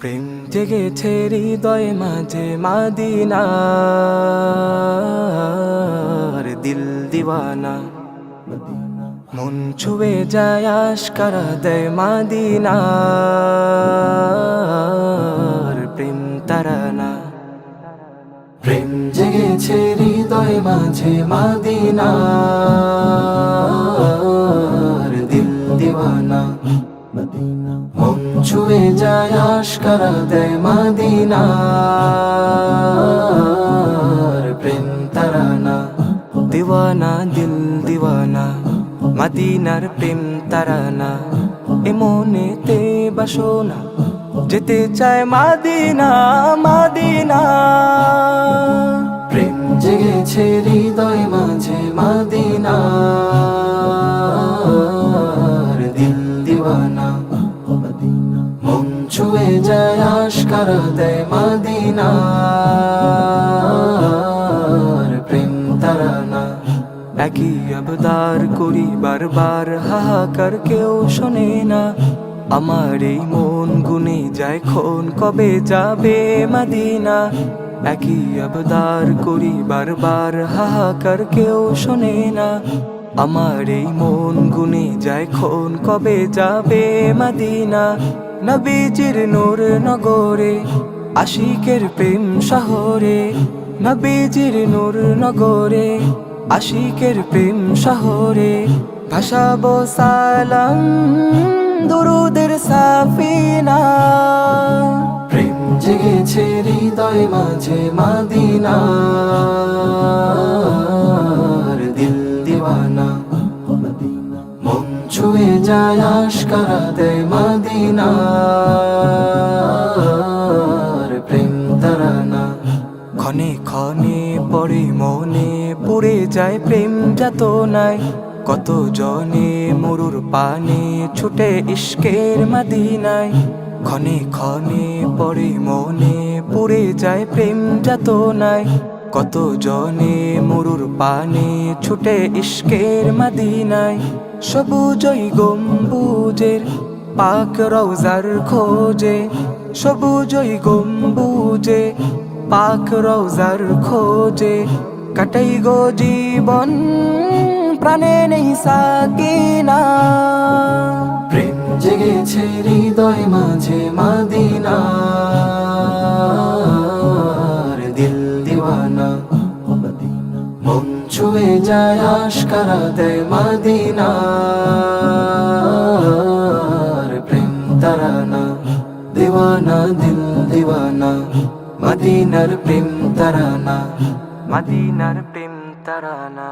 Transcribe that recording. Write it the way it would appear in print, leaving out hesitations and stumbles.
প্রেম জেগেছে হৃদয় মাঝে মাদিনার দিল দিওয়ানা। মন ছুঁয়ে যায় আশকারা দেয় মাদিনার প্রেম তারানা। প্রেম জেগেছে হৃদয় মাঝে মাদিনার দিল দিওয়ানা। মন ছুঁয়ে যায় আশকারা দেয় মাদিনার প্রেম তারানা। দিওয়ানা দিল দিওয়ানা মদিনার প্রেম তারানা। এ মনেতে বাসনা যেতে চায় মাদিনা মাদিনা। প্রেম জেগেছে হৃদয় মাঝে মাদিনার দিল দিওয়ানা। মন ছুঁয়ে যায় আশকারা দেয় মাদিনার প্রেম তারানা। একই আবদার করি বারবার, হাহাকার কেউ শোনে না। আমার এই মন গুনে যায় ক্ষণ, কবে যাবে মদিনা। একই আবদার করি বারবার, হাহাকার কেউ শোনে না। আমার এই মন গুনে যায় ক্ষণ, কবে যাবে মদিনা। নবীজির নূর নগরে আশিকের প্রেম শহরে। নবীজির নূর নগরে আশিকের প্রেম শহরে। ভাসাবো সালাম দুরুদের সাফিনা। প্রেম জেগেছে হৃদয় মাঝে মাদিনার দিল দিওয়ানা। মন ছুঁয়ে যায় আশকারা দেয় মাদিনার প্রেম তারানা। ক্ষণে ক্ষণে পড়ে মনে পড়ে যায় প্রেম যাতনায়। কত জনে মরুর পানে ছুটে ইশকের মদিনায়। ক্ষণে ক্ষণে পড়ে মনে পড়ে যায় প্রেম যাতনায়। কত জনে মরুর পানে ছুটে ইশকের মদিনায়। সবুজই গম্বুজের পাক রওজার খোঁজে। সবুজই গম্বুজে পাক রওজার খোঁজে। কাটাই গো জীবন প্রাণে নেই সাকিনা। প্রেম জেগেছে হৃদয় মাঝে মাদিনার দিল দিওয়ানা। মন ছুঁয়ে যায় আশকারা দেয় মাদিনার প্রেম তারানা। দিওয়ানা দিল দিওয়ানা মদিনার প্রেম তারানা। মদিনার প্রেম তারানা।